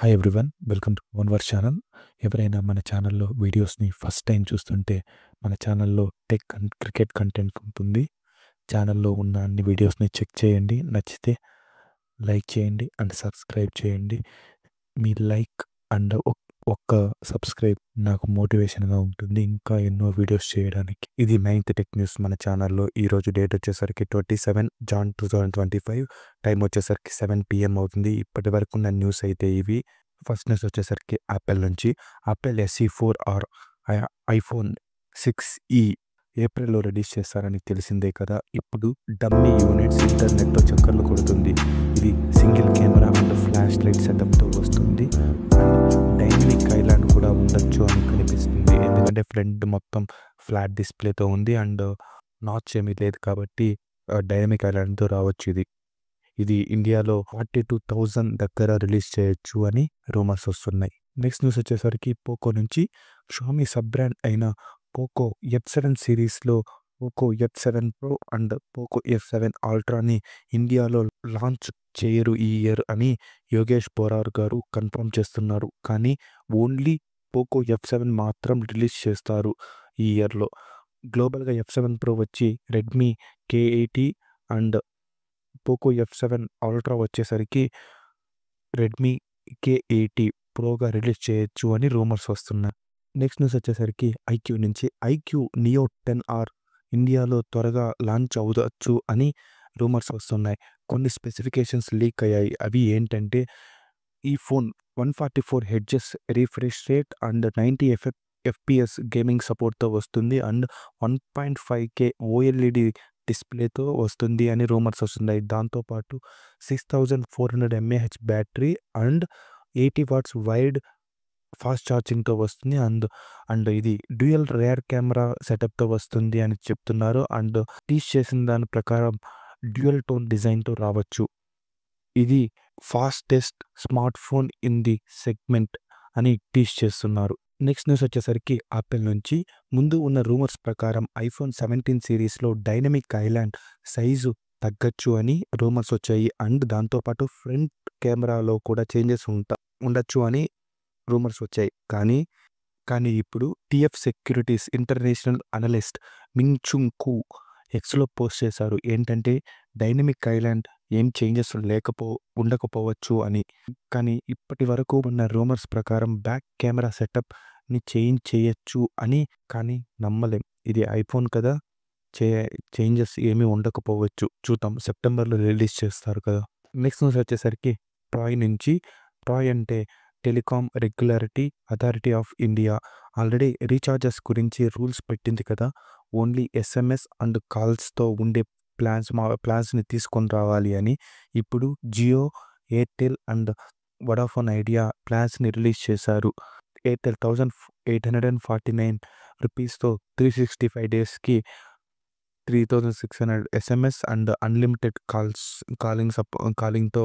Hi everyone. Welcome to one were channel. ఎవరైనా మన ఛానల్‌లో వీడియోస్‌ని ఫస్ట్ టైం చూస్తుంటే మన ఛానల్‌లో టెక్ అండ్ క్రికెట్ కంటెంట్ ఉంటుంది. ఛానల్‌లో ఉన్న అన్ని వీడియోస్‌ని చెక్ చేయండి. నచ్చితే లైక్ చేయండి అండ్ సబ్స్క్రైబ్ చేయండి. మీ లైక్ అండ్ ఒక్క సబ్స్క్రైబ్ నాకు మోటివేషన్‌గా ఉంటుంది ఇంకా ఎన్నో వీడియోస్ చేయడానికి. ఇది 9th టెక్ న్యూస్ మన ఛానల్‌లో. ఈరోజు డేట్ వచ్చేసరికి 27 జాన్ 2025. టైం వచ్చేసరికి 7 PM అవుతుంది. ఇప్పటి వరకు ఉన్న న్యూస్ అయితే ఇవి. ఫస్ట్ న్యూస్ వచ్చేసరికి యాపిల్ నుంచి. Apple SE4 or iPhone 6E ఏప్రిల్‌లో రిలీజ్ చేస్తారని తెలిసిందే కదా. ఇప్పుడు డమ్మీ యూనిట్స్ ఇంటర్నెట్‌లో చక్కర్లు కొడుతుంది. ఇది single camera and flash light సెటప్‌తో వస్తుంది. అండ్ డైనమిక్ ఐలాండ్ కూడా ఉండొచ్చు అని కనిపిస్తుంది. ఎందుకంటే ఫ్రంట్ మొత్తం ఫ్లాట్ డిస్ప్లేతో ఉంది అండ్ నాచ్ ఏమీ లేదు కాబట్టి డైనమిక్ ఐలాండ్‌తో రావచ్చు ఇది. ఇది ఇండియాలో 42,000 దగ్గర రిలీజ్ చేయొచ్చు అని రూమర్స్ వస్తున్నాయి. నెక్స్ట్ న్యూస్ వచ్చేసరికి పోకో నుంచి. షామీ సబ్ బ్రాండ్ అయిన పోకో F7 సిరీస్‌లో Poco F7 pro and Poco F7 అల్ట్రాని ఇండియాలో లాంచ్ చేయరు ఈ ఇయర్ అని యోగేష్ బొరార్ గారు కన్ఫర్మ్ చేస్తున్నారు. కానీ ఓన్లీ పోకో F7 మాత్రం రిలీజ్ చేస్తారు ఈ ఇయర్‌లో. గ్లోబల్‌గా F7 ప్రో వచ్చి Redmi K80 and Poco F7 ultra వచ్చేసరికి రెడ్మీ K80 ప్రోగా రిలీజ్ చేయొచ్చు అని రూమర్స్ వస్తున్నాయి. నెక్స్ట్ న్యూస్ వచ్చేసరికి ఐక్యూ నుంచి. ఐక్యూ నియో 10R ఇండియాలో త్వరగా లాంచ్ అవ్వచ్చు అని రూమర్స్ వస్తున్నాయి. కొన్ని స్పెసిఫికేషన్స్ లీక్ అయ్యాయి. అవి ఏంటంటే ఈ phone 144 hertz refresh rate and 90 FPS gaming సపోర్ట్‌తో వస్తుంది అండ్ 1.5K OLED డిస్ప్లేతో వస్తుంది అని రూమర్స్ వస్తున్నాయి. దాంతోపాటు 6400 mAh battery and 80 watts wired fast ఛార్జింగ్‌తో వస్తుంది. అండ్ ఇది డ్యూయల్ రియర్ కెమెరా సెటప్‌తో వస్తుంది అని చెప్తున్నారు. అండ్ టీజ్ చేసిన దాని ప్రకారం డ్యూయల్ టోన్ డిజైన్‌తో రావచ్చు. ఇది fastest smart phone in the segment అని టీజ్ చేస్తున్నారు. నెక్స్ట్ న్యూస్ వచ్చేసరికి యాపిల్ నుంచి. ముందు ఉన్న రూమర్స్ ప్రకారం ఐఫోన్ 17 సిరీస్‌లో డైనమిక్ ఐలాండ్ సైజు తగ్గొచ్చు అని రూమర్స్ వచ్చాయి. అండ్ దాంతోపాటు ఫ్రంట్ కెమెరాలో కూడా చేంజెస్ ఉండొచ్చు అని రూమర్స్ వచ్చాయి. కానీ ఇప్పుడు TF securities international analyst Ming Chung కు ఎక్స్‌లో పోస్ట్ చేశారు. ఏంటంటే డైనమిక్ ఐలాండ్ ఏం చేంజెస్ ఉండకపోవచ్చు అని. కానీ ఇప్పటి వరకు ఉన్న రూమర్స్ ప్రకారం బ్యాక్ కెమెరా సెటప్‌ని చేంజ్ చేయొచ్చు అని. కానీ నమ్మలేం. ఇది ఐఫోన్ కదా, చేంజెస్ ఏమీ ఉండకపోవచ్చు. చూద్దాం, సెప్టెంబర్‌లో రిలీజ్ చేస్తారు కదా. నెక్స్ట్ న్యూస్ వచ్చేసరికి ట్రాయ్ నుంచి. ట్రాయ్ అంటే telecom regulatory authority of India already recharges గురించి రూల్స్ పెట్టింది కదా. ఓన్లీ SMS అండ్ కాల్స్‌తో ఉండే ప్లాన్స్‌ని తీసుకొని రావాలి అని. ఇప్పుడు Jio, Airtel and Vodafone Idea ప్లాన్స్‌ని రిలీజ్ చేశారు. ఎయిర్టెల్ 1849 రూపీస్‌తో 365 డేస్‌కి 3600 SMS అండ్ అన్లిమిటెడ్ కాలింగ్‌తో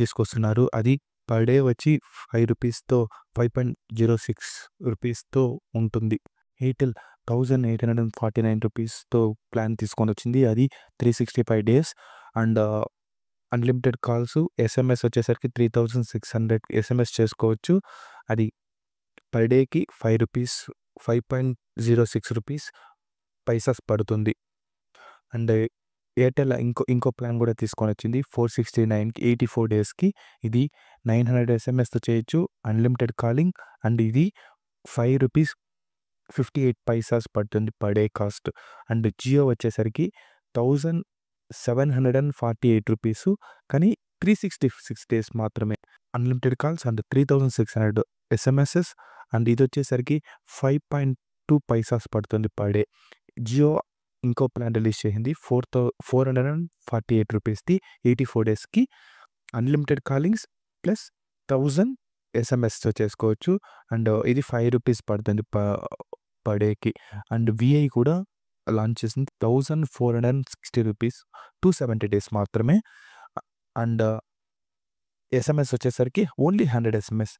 తీసుకొస్తున్నారు. అది పర్ డే వచ్చి 5 రూపీస్‌తో 5.06 రూపీస్‌తో ఉంటుంది. ఎయిర్టెల్ 1849 రూపీస్‌తో ప్లాన్ తీసుకొని వచ్చింది. అది 365 days and unlimited calls. SMS వచ్చేసరికి 3600 SMS చేసుకోవచ్చు. అది పర్ డేకి 5 రూపీస్ 5.06 రూపీస్ పైసాస్ పడుతుంది. అండ్ ఎయిర్టెల్ ఇంకో ప్లాన్ కూడా తీసుకొని వచ్చింది 469కి 84 డేస్‌కి. ఇది 900 SMSతో చేయొచ్చు, అన్లిమిటెడ్ కాలింగ్ అండ్ ఇది 5 రూపీస్ 58 పైసాస్ పడుతుంది per day cost. And Jio వచ్చేసరికి 1748 రూపీస్ కానీ 366 డేస్ మాత్రమే. Unlimited calls and 3600 SMSs and ఇది వచ్చేసరికి 5.2 పైసాస్ పడుతుంది పర్ డే. జియో ఇంకో ప్లాన్ రిలీజ్ చేసింది 448 రూపీస్‌ది 84 డేస్‌కి అన్లిమిటెడ్ కాలింగ్స్ ప్లస్ 1000 SMSతో చేసుకోవచ్చు. అండ్ ఇది 5 రూపీస్ పడుతుంది పర్ డేకి. అండ్ VI కూడా లాంచ్ చేసింది 1460 రూపీస్ 270 డేస్ మాత్రమే. అండ్ SMS వచ్చేసరికి ఓన్లీ 100 SMS.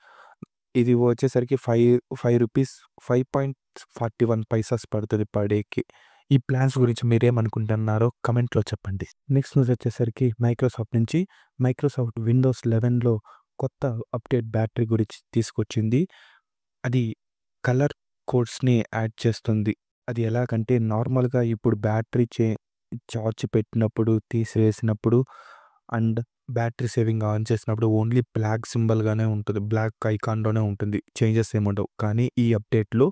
ఇది వచ్చేసరికి 5 రూపీస్ 5.41 పైసాస్ పడుతుంది పర్ డేకి. ఈ ప్లాన్స్ గురించి మీరేమనుకుంటున్నారో కమెంట్‌లో చెప్పండి. నెక్స్ట్ న్యూస్ వచ్చేసరికి మైక్రోసాఫ్ట్ నుంచి. మైక్రోసాఫ్ట్ విండోస్ 11లో కొత్త అప్డేట్ బ్యాటరీ గురించి తీసుకొచ్చింది. అది కలర్ కోడ్స్‌ని యాడ్ చేస్తుంది. అది ఎలాగంటే నార్మల్‌గా ఇప్పుడు బ్యాటరీ చార్జ్ పెట్టినప్పుడు, తీసివేసినప్పుడు అండ్ బ్యాటరీ సేవింగ్ ఆన్ చేసినప్పుడు ఓన్లీ బ్లాక్ సింబల్‌గానే ఉంటుంది. బ్లాక్ ఐకాన్‌లోనే ఉంటుంది. చేంజెస్ ఏముండవు. కానీ ఈ అప్డేట్‌లో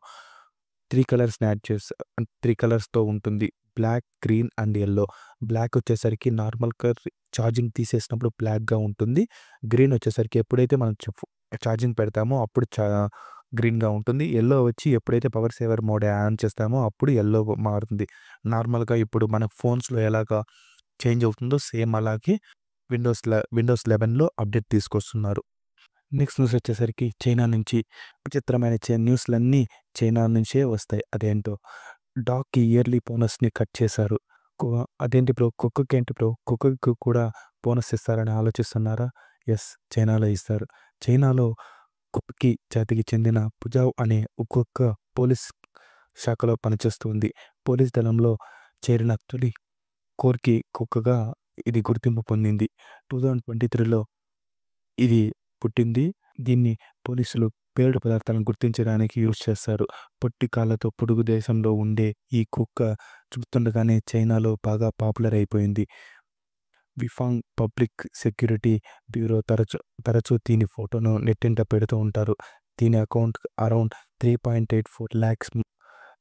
3 కలర్స్‌ని యాడ్ చేసా 3 కలర్స్‌తో ఉంటుంది. Black, green and yellow. Black వచ్చేసరికి నార్మల్‌గా ఛార్జింగ్ తీసేసినప్పుడు బ్లాక్‌గా ఉంటుంది. గ్రీన్ వచ్చేసరికి ఎప్పుడైతే మనం ఛార్జింగ్ పెడతామో అప్పుడు గ్రీన్‌గా ఉంటుంది. యెల్లో వచ్చి ఎప్పుడైతే పవర్ సేవర్ మోడ్ ఆన్ చేస్తామో అప్పుడు యెల్లో మారుతుంది. నార్మల్‌గా ఇప్పుడు మన ఫోన్స్‌లో ఎలాగా చేంజ్ అవుతుందో సేమ్ అలాగే విండోస్ 11లో అప్డేట్ తీసుకొస్తున్నారు. నెక్స్ట్ న్యూస్ వచ్చేసరికి చైనా నుంచి విచిత్రమైన న్యూస్‌లన్నీ చైనా నుంచే వస్తాయి. అదేంటో డాగ్‌కి ఇయర్లీ బోనస్‌ని కట్ చేశారు. కు అదేంటి బ్రో కుక్కకేంటి బ్రో కుక్కకి కూడా బోనస్ ఇస్తారని ఆలోచిస్తున్నారా? యెస్, చైనాలో ఇస్తారు. చైనాలో కుక్కీ జాతికి చెందిన పుజావ్ అనే ఒక్కొక్క పోలీస్ శాఖలో పనిచేస్తుంది. పోలీస్ దళంలో చేరిన తొలి కోర్కి కుక్కగా ఇది గుర్తింపు పొందింది. 2023లో ఇది పుట్టింది. దీన్ని పోలీసులు పేలుడు పదార్థాలను గుర్తించడానికి యూజ్ చేస్తారు. పొట్టి కాళ్ళతో పొడుగు దేశంలో ఉండే ఈ కుక్క చూస్తుండగానే చైనాలో బాగా పాపులర్ అయిపోయింది. విఫాంగ్ పబ్లిక్ సెక్యూరిటీ బ్యూరో తరచూ దీని ఫోటోను నెట్టింట పెడుతూ ఉంటారు. దీని account around 3.84 lakhs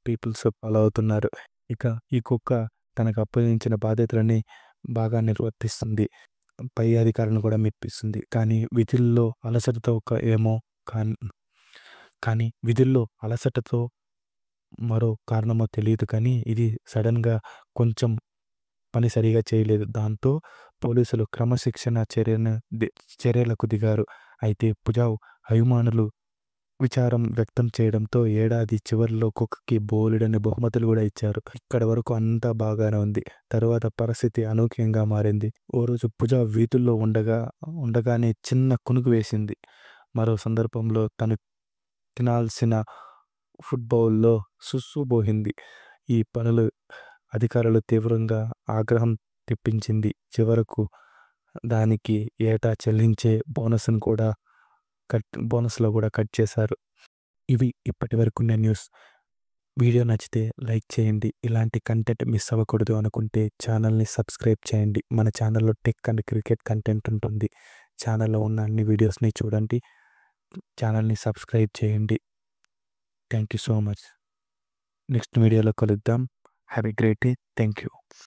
peoples follow అవుతున్నారు. ఇక ఈ కుక్క తనకు అప్పగించిన బాధ్యతలని బాగా నిర్వర్తిస్తుంది. పై అధికారులను కూడా మెప్పిస్తుంది. కానీ విధుల్లో అలసటతో ఏమో కాన్ కానీ విధుల్లో అలసటతో మరో కారణమో తెలీదు కానీ ఇది సడెన్‌గా కొంచెం పని సరిగా చేయలేదు. దాంతో పోలీసులు క్రమశిక్షణ ది చర్యలకు దిగారు. అయితే పుజావ్ అభిమానులు విచారం వ్యక్తం చేయడంతో ఏడాది చివరిలో కుక్కకి బోలెడన్ని బహుమతులు కూడా ఇచ్చారు. ఇక్కడి వరకు అంతా బాగానే ఉంది. తరువాత పరిస్థితి అనూహ్యంగా మారింది. ఓ రోజు పుజావ్ వీధుల్లో ఉండగానే చిన్న కునుకు వేసింది. మరో సందర్భంలో తను తినాల్సిన ఫుడ్ బౌల్‌లో సుస్సు బోహింది. ఈ పనులు అధికారులు తీవ్రంగా ఆగ్రహం తెప్పించింది. చివరకు దానికి ఏటా చెల్లించే బోనస్‌లో కూడా కట్ చేశారు. ఇవి ఇప్పటివరకున్న న్యూస్. వీడియో నచ్చితే లైక్ చేయండి. ఇలాంటి కంటెంట్ మిస్ అవ్వకూడదు అనుకుంటే ఛానల్‌ని సబ్స్క్రైబ్ చేయండి. మన ఛానల్‌లో టెక్ అండ్ క్రికెట్ కంటెంట్ ఉంటుంది. ఛానల్‌లో ఉన్న అన్ని వీడియోస్‌ని చూడండి. ఛానల్‌ని సబ్స్క్రైబ్ చేయండి. Thank you so much. Next వీడియోలో కలుద్దాం. Have a great day. Thank you.